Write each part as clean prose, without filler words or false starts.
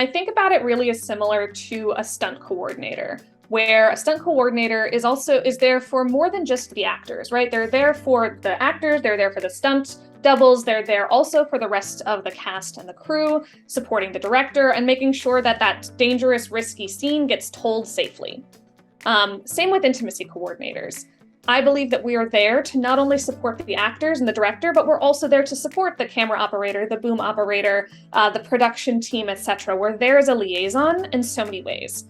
I think about it really as similar to a stunt coordinator, where a stunt coordinator is there for more than just the actors, right? They're there for the actors, they're there for the stunt doubles, they're there also for the rest of the cast and the crew, supporting the director and making sure that that dangerous, risky scene gets told safely. Same with intimacy coordinators. I believe that we are there to not only support the actors and the director, but we're also there to support the camera operator, the boom operator, the production team, etc. We're there as a liaison in so many ways.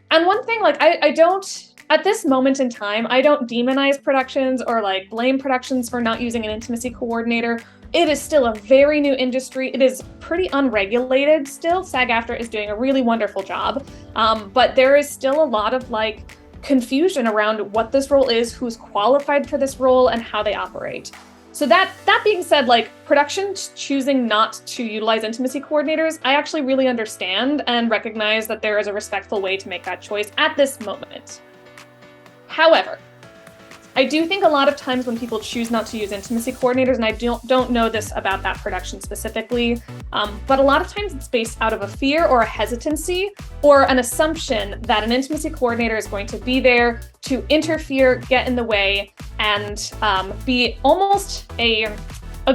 And one thing, like, I don't, at this moment in time, I don't demonize productions or like blame productions for not using an intimacy coordinator. It is still a very new industry. It is pretty unregulated still. SAG-AFTRA is doing a really wonderful job. But there is still a lot of like confusion around what this role is, who's qualified for this role, and how they operate. So that being said, like, productions choosing not to utilize intimacy coordinators, I actually really understand and recognize that there is a respectful way to make that choice at this moment. However, I do think a lot of times when people choose not to use intimacy coordinators, and I don't know this about that production specifically, but a lot of times it's based out of a fear or a hesitancy or an assumption that an intimacy coordinator is going to be there to interfere, get in the way, and be almost a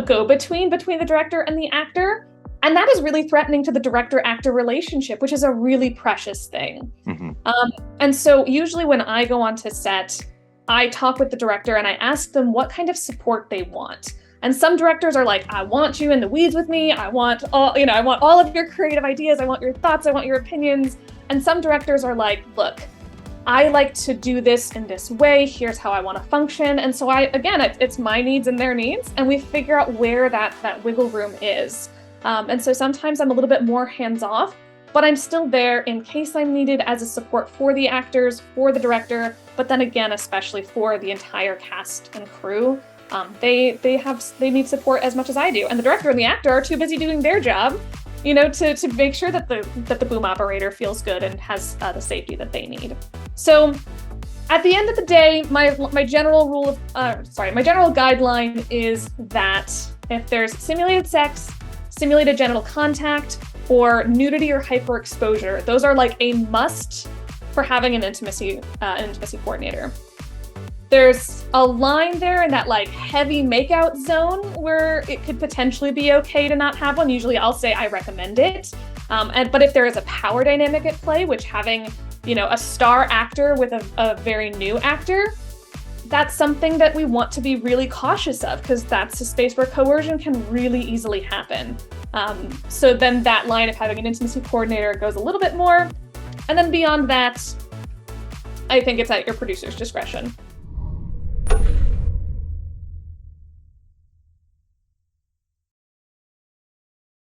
go-between between the director and the actor. And that is really threatening to the director-actor relationship, which is a really precious thing. Mm-hmm. And so usually when I go onto set, I talk with the director and I ask them what kind of support they want. And some directors are like, I want you in the weeds with me. I want all of your creative ideas. I want your thoughts. I want your opinions. And some directors are like, look, I like to do this in this way. Here's how I want to function. And so it's my needs and their needs. And we figure out where that wiggle room is. And so sometimes I'm a little bit more hands-off, but I'm still there in case I'm needed as a support for the actors, for the director, but then again, especially for the entire cast and crew. They need support as much as I do. And the director and the actor are too busy doing their job, to make sure that the boom operator feels good and has the safety that they need. So at the end of the day, my general guideline is that if there's simulated sex, simulated genital contact, or nudity or hyperexposure, those are like a must for having an intimacy coordinator. There's a line there in that like heavy makeout zone where it could potentially be okay to not have one. Usually I'll say I recommend it. But if there is a power dynamic at play, which having, a star actor with a very new actor, that's something that we want to be really cautious of, because that's a space where coercion can really easily happen. So then that line of having an intimacy coordinator goes a little bit more. And then beyond that, I think it's at your producer's discretion.